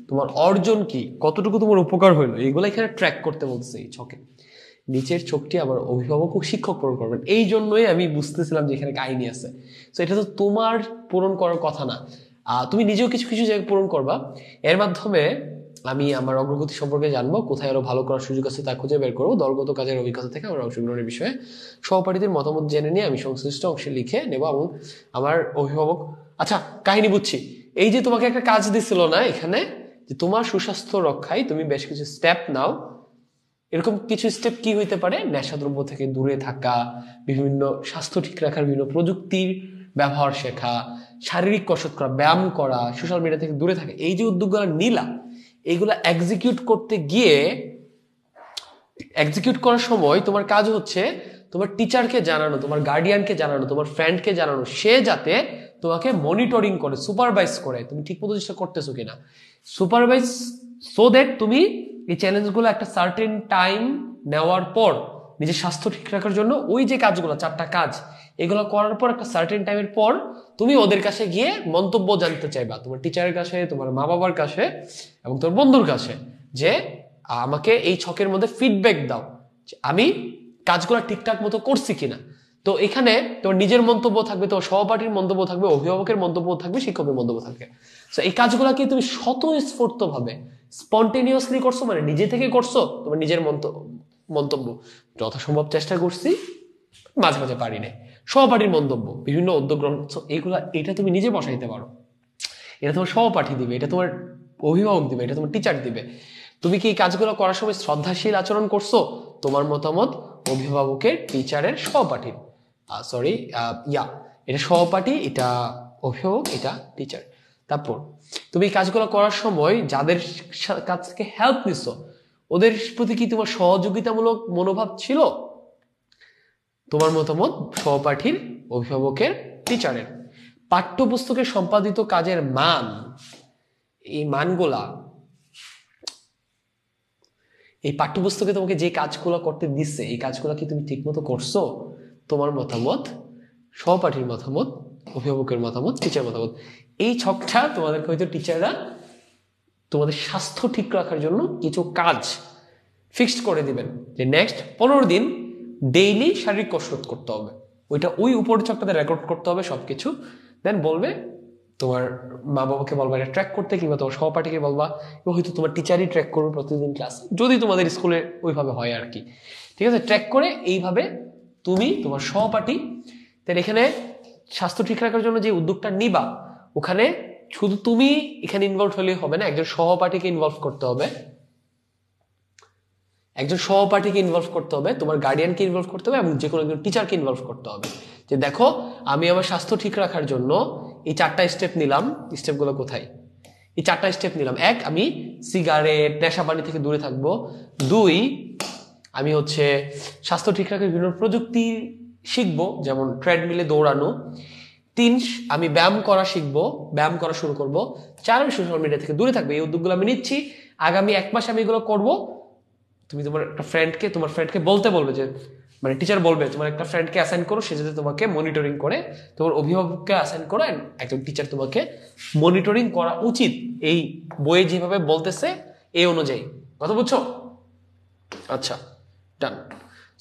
তোমার অর্জন কি, কতটুকু তোমার উপকার হইলো, এগুলো এখানে ট্র্যাক করতে বলছে এই ছকে। নিচের ছকটি আবার অভিভাবক ও শিক্ষক পূরণ করবেন। এই জন্যই আমি বুঝতেছিলাম যে এখানে কাহিনী আছে। তো এটা তো তোমার পূরণ করার কথা না, তুমি নিজেও কিছু কিছু জায়গায় পূরণ করবা। এর মাধ্যমে আমি আমার অগ্রগতি সম্পর্কে জানবো, কোথায় আরো ভালো করার সুযোগ আছে তা খুঁজে বের করবো। দলগত কাজের অভিজ্ঞতা থেকে আমার অংশগ্রহণের বিষয়ে সহপাঠীদের মতামত জেনে নিয়ে আমি সংশ্লিষ্ট অংশে লিখে নেব এবং আমার অভিভাবক। আচ্ছা, কাহিনী বুঝছি। এই যে তোমাকে একটা কাজ দিছিল না এখানে, যে তোমার সুস্বাস্থ্য রক্ষায় তুমি বেশ কিছু স্টেপ নাও। এরকম কিছু স্টেপ কি হইতে পারে? নেশাদ্রব্য থেকে দূরে থাকা, বিভিন্ন স্বাস্থ্য ঠিক রাখার বিভিন্ন প্রযুক্তির ব্যবহার শেখা, শারীরিক কসরত করা, ব্যায়াম করা, সোশ্যাল মিডিয়া থেকে দূরে থাকা, এই যে উদ্যোগগুলো নিলা, এইগুলা এক্সিকিউট করতে গিয়ে এক্সিকিউট করার সময় তোমার কাজ হচ্ছে তোমার টিচারকে জানানো, তোমার গার্ডিয়ানকে জানানো, তোমার ফ্রেন্ডকে জানানো, সে যাতে তোমাকে মনিটরিং করে, সুপারভাইজ করে তুমি ঠিক মতো চেষ্টা করতেছো কিনা, সুপারভাইজ, সো দ্যাট তুমি এই চ্যালেঞ্জগুলো একটা সার্টেন টাইম নেওয়ার পর নিজের স্বাস্থ্য ঠিক রাখার জন্য ওই যে কাজগুলো 4টা কাজ এগুলো করার পর একটা সার্টেন টাইমের পর তুমি ওদের কাছে গিয়ে মন্তব্য জানতে চাইবা, তোমার টিচারের কাছে, তোমার মা বাবার কাছে এবং তোমার বন্ধুর কাছে, যে আমাকে এই ছকের মধ্যে ফিডব্যাক দাও আমি কাজগুলো ঠিকঠাক মতো করছি কিনা। তো এখানে তোমার নিজের মন্তব্য থাকবে, তোমার সহপাঠীর মন্তব্য থাকবে, অভিভাবকের মন্তব্য থাকবে, শিক্ষকের মন্তব্য থাকবে। তো এই কাজগুলো কি তুমি স্বতঃস্ফূর্ত ভাবে স্পন্টেনিয়াসলি করছো, মানে নিজে থেকে করছো, তোমার নিজের মন্তব্য যথাসম্ভব চেষ্টা করছি, মাঝে মাঝে পারি নাই, সহপাঠীর মন্তব্য, বিভিন্ন উদ্যোগ গ্রহণ করছো, এটা তুমি নিজে বসাইতে পারো, এটা তোমার সহপাঠী দিবে, এটা তোমার অভিভাবক দিবে, এটা তোমার টিচার দিবে। তুমি কি এই কাজগুলো করার সময় শ্রদ্ধাশীল আচরণ করছো, তোমার মতামত অভিভাবকের, টিচারের, সহপাঠীর, এটা সহপাঠী, এটা অভিভাবক, এটা টিচার। তারপর তুমি এই কাজগুলো করার সময় যাদের কাছ থেকে হেল্প নিচ্ছ ওদের প্রতি কি তোমার সহযোগিতামূলক মনোভাব ছিল, তোমার মতামত সহপাঠীর, অভিভাবকের, টিচারের। পাঠ্যপুস্তকে সম্পাদিত কাজের মান, এই মানগুলা, এই পাঠ্যপুস্তকে তোমাকে যে কাজগুলো করতে দিচ্ছে এই কাজগুলো কি তুমি ঠিক মতো করছো, তোমার মতামত, সহপাঠীর মতামত, অভিভাবকের মতামত, টিচার মতামত। এই ছকটা তোমাদেরকে হয়তো টিচাররা তোমাদের স্বাস্থ্য ঠিক রাখার জন্য কিছু কাজ ফিক্সড করে দিবেন, যে নেক্সট 15 দিন ডেইলি শারীরিক কসরত করতে হবে, ওইটা ওই উপর ছকটাতে রেকর্ড করতে হবে সবকিছু। দেন বলবে তোমার মা বাবাকে বলবা এটা ট্র্যাক করতে, কিংবা তোমার সহপাঠীকে বলবা, এবং হয়তো তোমার টিচারই ট্র্যাক করবে প্রতিদিন ক্লাস, যদি তোমাদের স্কুলে ওইভাবে হয় আর কি, ঠিক আছে। ট্র্যাক করে এইভাবে তুমি তোমার সহপাঠী, তাহলে এখানে স্বাস্থ্য ঠিক রাখার জন্য যে উদ্যোগটা নিবা ওখানে শুধু তুমি এখানে ইনভলভ হলে হবে না, একজন সহপাঠীকে ইনভলভ করতে হবে, তোমার গার্ডিয়ানকে ইনভলভ করতে হবে, এবং যে কোনো একজন টিচারকে ইনভলভ করতে হবে, যে দেখো আমি আমার স্বাস্থ্য ঠিক রাখার জন্য এই 4টা স্টেপ নিলাম, স্টেপগুলো কোথায়, এই 4টা স্টেপ নিলাম। 1, আমি সিগারেট, নেশা পানি থেকে দূরে থাকবো। 2, আমি স্বাস্থ্য ঠিক রাখার বিভিন্ন প্রযুক্তি শিখবো, যেমন ট্রেডমিলে দৌড়ানো। 3, আমি ব্যায়াম করা শিখবো, ব্যায়াম করা শুরু করবো। 4, আমি সোশ্যাল মিডিয়া থেকে দূরে থাকবো। এই উদ্যোগগুলো আমি নিচ্ছি, আগামী 1 মাস আমি এগুলো করবো। তুমি তোমার একটা ফ্রেন্ডকে বলতে বলবে, যে মানে টিচার বলবে তোমার একটা ফ্রেন্ডকে অ্যাসাইন করো, সে যাতে তোমাকে মনিটরিং করে, তোমার অভিভাবককে অ্যাসাইন করো, একজন টিচার তোমাকে মনিটরিং করা উচিত এই বইয়ে যেভাবে বলতেছে এই অনুযায়ী। কথা বুঝছো? আচ্ছা, ডান।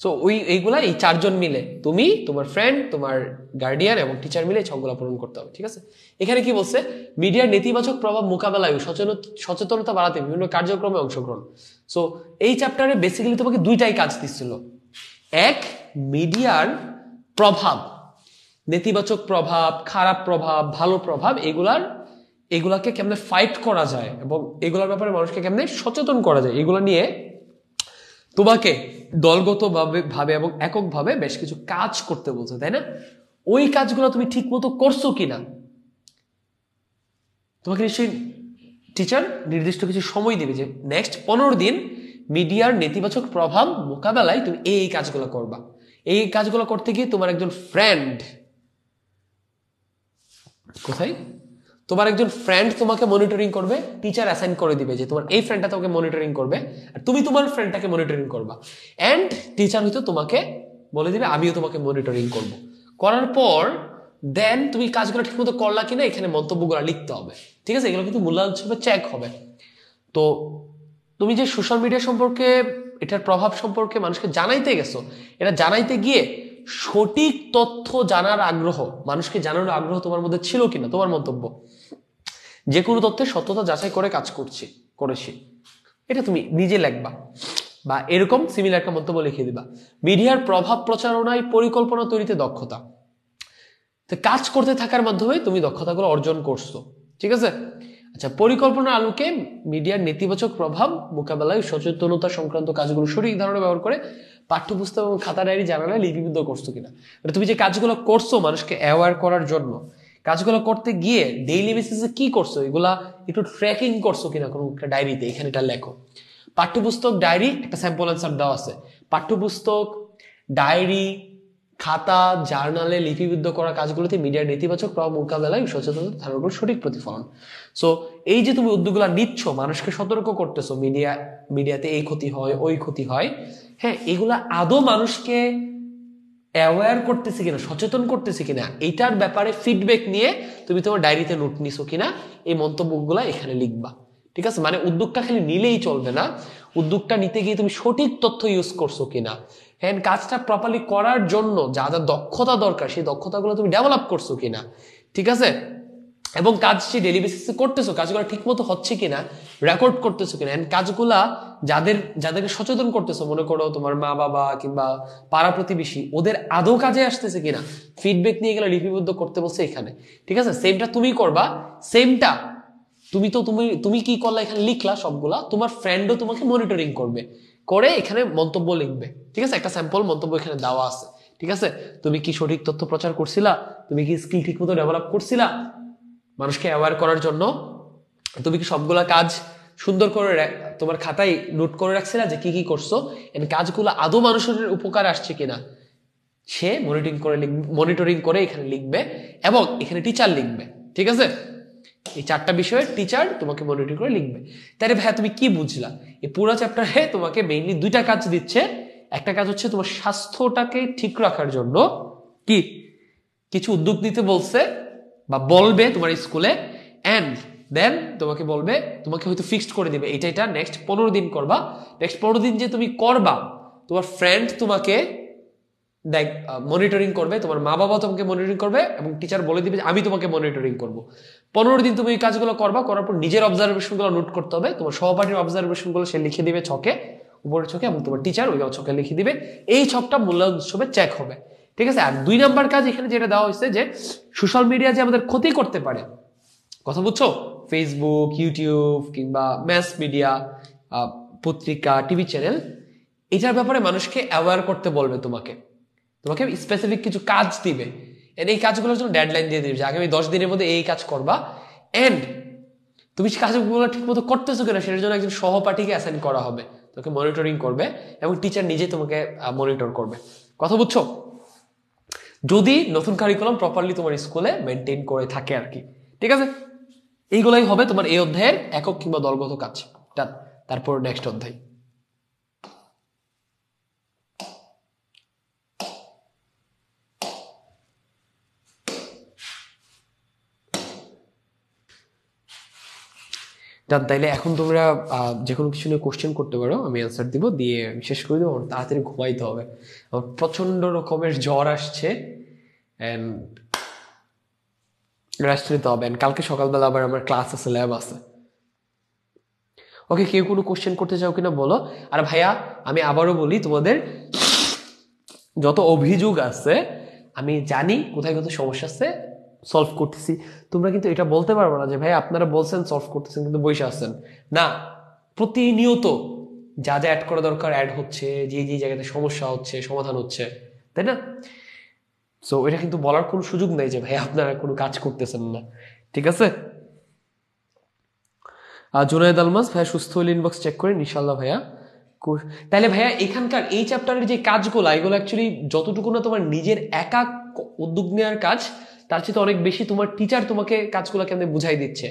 সো এইগুলা এই 4 জন মিলে, তুমি, তোমার ফ্রেন্ড, তোমার গার্ডিয়ান এবং টিচার মিলে এই ছকগুলা পূরণ করতে হবে, ঠিক আছে। এখানে কি বলছে, মিডিয়ার নেতিবাচক প্রভাব মোকাবেলায় সচেতনতা বাড়াতে বিভিন্ন কার্যক্রমে অংশগ্রহণ। সো এই চ্যাপ্টারে বেসিক্যালি তোমাকে 2টাই কাজ দিচ্ছিল। 1, মিডিয়ার প্রভাব, নেতিবাচক প্রভাব, খারাপ প্রভাব, ভালো প্রভাব, এগুলাকে কেমনে ফাইট করা যায় এবং এগুলোর ব্যাপারে মানুষকে কেমনে সচেতন করা যায়, এগুলো নিয়ে তোমাকে দলগত ভাবে এবং এককভাবে বেশ কিছু কাজ করতে বলছে, তাই না? ওই কাজগুলো তুমি ঠিক মতো করছো কিনা তোমাকে নিশ্চয়ই টিচার নির্দিষ্ট কিছু সময় দিবে, যে নেক্সট 15 দিন মিডিয়ার নেতিবাচক প্রভাব মোকাবেলায় তুমি এই কাজগুলো করবা। এই কাজগুলো করতে গিয়ে তোমার একজন ফ্রেন্ড, কোথায়, তোমার একজন ফ্রেন্ড তোমাকে মনিটরিং করবে, টিচার অ্যাসাইন করে দিবে যে তোমার এই ফ্রেন্ডটা তোমাকে মনিটরিং করবে, আর তুমি তোমার ফ্রেন্ডটাকে মনিটরিং করবা, এন্ড টিচার হয়তো তোমাকে বলে দিবে আমিও তোমাকে মনিটরিং করব। করার পর দেন তুমি কাজগুলো ঠিকমতো করলা কিনা এখানে মন্তব্যগুলো লিখতে হবে, ঠিক আছে। এগুলো কিন্তু মূল্যায়ন হিসেবে চেক হবে। তো তুমি যে সোশ্যাল মিডিয়া সম্পর্কে, এটার প্রভাব সম্পর্কে মানুষকে জানাইতে গেছো, এটা জানাইতে গিয়ে সঠিক তথ্য জানার আগ্রহ, মানুষকে জানানোর আগ্রহ তোমার মধ্যে ছিল কিনা, তোমার মন্তব্য, যে কোনো তথ্যের সত্যতা যাচাই করে কাজ করেছি, এটা তুমি নিজে লিখবা, বা এরকম সিমিলার একটা মন্তব্য লিখে দিবা। মিডিয়ার প্রভাব প্রচারণায় পরিকল্পনা তৈরিতে দক্ষতা, তো কাজ করতে থাকার মাধ্যমে তুমি দক্ষতাগুলো অর্জন করছো, ঠিক আছে। আচ্ছা, পরিকল্পনার আলোকে মিডিয়ার নেতিবাচক প্রভাব মোকাবেলায় সচেতনতা সংক্রান্ত কাজগুলো সঠিক ধারণা ব্যবহার করে পাঠ্যপুস্তক এবং খাতা ডায়েরি জার্নালে লিপিবদ্ধ করছো কিনা। মানে তুমি যে কাজগুলো করছো মানুষকে অ্যাওয়ার করার জন্য, কাজগুলো করতে গিয়ে ডেইলি বেসিসে কি করছো এগুলা একটু ট্র্যাকিং করছো কিনা কোনো একটা ডায়েরিতে, এখানে এটা লেখো। পাঠ্যপুস্তক, ডায়েরি, একটা স্যাম্পল অ্যান্সার দেওয়া আছে। পাঠ্যপুস্তক, ডায়েরি, খাতা, জার্নালে লিপিবদ্ধ করা কাজগুলোতে মিডিয়ার নেতিবাচক প্রভাব মোকাবেলায় সচেতনতা ধারণার উপর সঠিক প্রতিফলন। সো এই যে তুমি উদ্যোগগুলো নিচ্ছ, মানুষকে সতর্ক করতেছো মিডিয়াতে এই ক্ষতি হয় ওই ক্ষতি হয়, হ্যাঁ, এগুলা আদৌ মানুষকে অ্যাওয়্যার করতেছে কিনা, সচেতন করতেছে কিনা, এইটার ব্যাপারে ফিডব্যাক নিয়ে তুমি তোমার ডায়েরিতে নোট নিছো কিনা, এই মন্তব্যগুলা এখানে লিখবা। ঠিক আছে, মানে উদ্যোগটা খালি নিলেই চলবে না, উদ্যোগটা নিতে গিয়ে তুমি সঠিক তথ্য ইউজ করছো কিনা, হ্যাঁ, কাজটা প্রপারলি করার জন্য যা যা দক্ষতা দরকার সেই দক্ষতাগুলো তুমি ডেভেলপ করছো কিনা। ঠিক আছে, এবং কাজ যে ডেইলি বেসিসে করতেছো কাজগুলো ঠিক মতো হচ্ছে কিনা, রেকর্ড করতেছো কিনা, এন্ড কাজগুলা যাদেরকে সচেতন করতেছো, মনে করো তোমার মা বাবা কিংবা পাড়া প্রতিবেশী, ওদের আদৌ কাজে আসতেছে কিনা, ফিডব্যাক নিয়ে গেলে লিপিবদ্ধ করতে বলছে এখানে। ঠিক আছে, সেমটা তুমি করবা, সেমটা তুমি কি করলা এখানে লিখলা সবগুলা, তোমার ফ্রেন্ডও তোমাকে মনিটরিং করবে, করে এখানে মন্তব্য লিখবে। ঠিক আছে, একটা স্যাম্পল মন্তব্য এখানে দেওয়া আছে। ঠিক আছে, তুমি কি সঠিক তথ্য প্রচার করছিলা, তুমি কি স্কিল ঠিক মতো ডেভেলপ করছিলা মানুষকে অ্যাওয়্যার করার জন্য, তুমি কি সবগুলা কাজ সুন্দর করে তোমার খাতায় নোট করে রাখছিলা যে কি কি করছো, এন্ড কাজগুলো আদৌ মানুষের উপকার আসছে কিনা, সে মনিটরিং করে এখানে লিখবে, এবং এখানে টিচার লিখবে। ঠিক আছে, এই চারটা বিষয়ে টিচার তোমাকে মনিটরিং করে লিখবে। তাহলে ভাইয়া তুমি কি বুঝলা, এই পুরো চ্যাপ্টারে তোমাকে মেইনলি দুইটা কাজ দিচ্ছে। একটা কাজ হচ্ছে তোমার স্বাস্থ্যটাকে ঠিক রাখার জন্য কি কিছু উদ্যোগ নিতে বলছে বা বলবে তোমার স্কুলে, এন্ড দেন তোমাকে বলবে, তোমাকে হয়তো ফিক্সড করে দিবে এটা নেক্সট 15 দিন করবা। নেক্সট 15 দিন যে তুমি করবা, তোমার ফ্রেন্ড তোমাকে মনিটরিং করবে, তোমার মা বাবা তোমাকে মনিটরিং করবে, এবং টিচার বলে দিবে আমি তোমাকে মনিটরিং করব। 15 দিন তুমি এই কাজগুলো করবা, করার পর নিজের অবজারভেশনগুলো নোট করতে হবে, তোমার সহপাঠীর অবজারভেশনগুলো সে লিখে দিবে ছকে, উপরের ছকে, এবং তোমার টিচার ওই ছকে লিখে দিবে। এই ছকটা মূল্যায়ন উৎসবে চেক হবে। ঠিক আছে, আর 2 নাম্বার কাজ এখানে যেটা দেওয়া হয়েছে যে সোশ্যাল মিডিয়া যে আমাদের ক্ষতি করতে পারে, কথা বুঝছো, ফেসবুক, ইউটিউব কিংবা ম্যাস মিডিয়া, পত্রিকা, টিভি চ্যানেল, এটার ব্যাপারে মানুষকে অ্যাওয়্যার করতে বলবে। তোমাকে স্পেসিফিক কিছু কাজ দিবে, এই কাজগুলোর জন্য ডেডলাইন দিয়ে দিবে যে আগামী 10 দিনের মধ্যে এই কাজ করবা, এন্ড তুমি কাজগুলো ঠিক মতো করতেছো কিনা সেটার জন্য একজন সহপাঠীকে অ্যাসাইন করা হবে, তোকে মনিটরিং করবে, এবং টিচার নিজে তোমাকে মনিটর করবে। কথা বুঝছো, যদি নতুন কারিকুলাম প্রপারলি তোমার স্কুলে মেনটেন করে থাকে আর কি। ঠিক আছে, এইগুলাই হবে তোমার এই অধ্যায়ের একক কিংবা দলগত কাজ। তারপর নেক্সট অধ্যায়। তাইলে এখন তোমরা যে কোনো কিছু নিয়ে কোশ্চেন করতে পারো, আমি অ্যান্সার দিব, দিয়ে শেষ করে দেবো। তাড়াতাড়ি ঘুমাইতে হবে, আমার প্রচন্ড রকমের জ্বর আসছে, রেস্ট নিতে হবে। কালকে সকালবেলা আবার আমার ক্লাস আছে, ল্যাব আছে। ওকে, কেউ কোনো কোশ্চেন করতে চাও কিনা বলো। আর ভাইয়া আমি আবারও বলি, তোমাদের যত অভিযোগ আছে আমি জানি কোথায় কোথায় সমস্যা আছে, সলভ করতেছি। তোমরা কিন্তু এটা বলতে পারবো না যে ভাই আপনারা বলছেন সলভ করতেছেন কিন্তু বসে আছেন না, প্রতিনিয়ত যা যা অ্যাড করা দরকার অ্যাড হচ্ছে, যে যে জায়গাতে সমস্যা হচ্ছে সমাধান হচ্ছে, তাই না? সো এটা কিন্তু বলার কোনো সুযোগ নেই যে ভাই আপনারা কোনো কাজ করতেছেন না। ঠিক আছে, জুনায়েদ আলমাস ভাইয়া সুস্থ হইলে ইনবক্স চেক করেন ইনশাল্লাহ ভাইয়া। তাহলে ভাইয়া এখানকার এই চ্যাপ্টারের যে কাজগুলো, এগুলো অ্যাকচুয়ালি যতটুকু না তোমার নিজের একা উদ্যোগ নেওয়ার কাজ, তার চেয়ে অনেক বেশি তোমার টিচার তোমাকে কাজগুলো কেমন বুঝাই দিচ্ছে,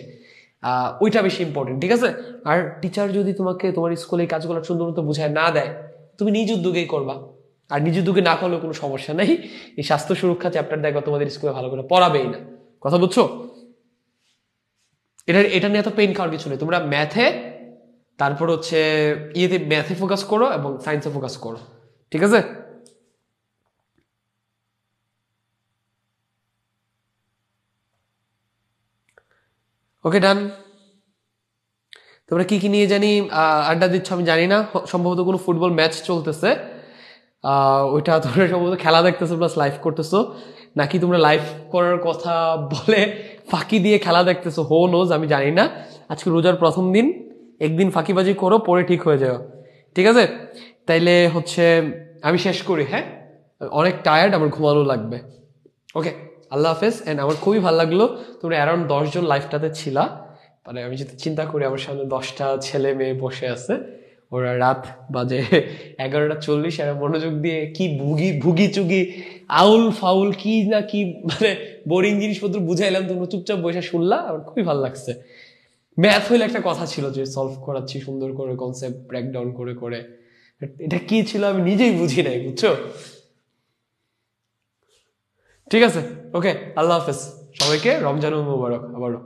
ওইটা বেশি ইম্পর্টেন্ট। ঠিক আছে, আর টিচার যদি তোমাকে তোমার স্কুলে এই কাজগুলো সুন্দর মতো বুঝায় না দেয়, তুমি নিজ উদ্যোগেই করবা। আর নিজ উদ্যোগে না করলেও কোনো সমস্যা নেই, এই স্বাস্থ্য সুরক্ষা চ্যাপ্টার দেখো তোমাদের স্কুলে ভালো করে পড়াবেই না। কথা বুঝছো, এটা নিয়ে এত পেইন খাওয়ার কিছু নেই। তোমরা ম্যাথে, তারপর হচ্ছে ম্যাথে ফোকাস করো এবং সায়েন্সে ফোকাস করো। ঠিক আছে, ওকে ডান। তোমরা কি কি নিয়ে জানি আড্ডা দিচ্ছ আমি জানি না, সম্ভবত কোনো ফুটবল ম্যাচ চলতেছে, ওইটা তোমরা সম্ভবত খেলা দেখতেছো প্লাস লাইভ করতেছো, নাকি তোমরা লাইভ করার কথা বলে ফাঁকি দিয়ে খেলা দেখতেছো, হো নোজ, আমি জানি না। আজকে রোজার প্রথম দিন, একদিন ফাঁকিবাজি করো, পরে ঠিক হয়ে যাও। ঠিক আছে, তাইলে হচ্ছে আমি শেষ করি, হ্যাঁ, অনেক টায়ার্ড, আমার ঘুমানো লাগবে। ওকে, আল্লাহ হাফেজ। অ্যান্ড আমার খুবই ভালো লাগলো তোমরা অ্যারাউন্ড 10 জন লাইফটাতে ছিলা। মানে আমি যদি চিন্তা করি আমার সামনে 10টা ছেলে মেয়ে বসে আছে, ওরা রাত বাজে 11:40, এরা মনোযোগ দিয়ে কি ভুগি চুগি আউল ফাউল কি না কি মানে বোরিং জিনিসপত্র বুঝাইলাম, তোমরা চুপচাপ বসে শুনলা, আমার খুবই ভালো লাগছে। ম্যাথ হইলে একটা কথা ছিল যে সলভ করাচ্ছি সুন্দর করে, কনসেপ্ট ব্রেকডাউন করে করে, এটা কি ছিল আমি নিজেই বুঝি নাই, বুঝছো? ঠিক আছে, ওকে, আল্লাহ হাফেজ সবাইকে, রমজানুল মুবারক আবারও।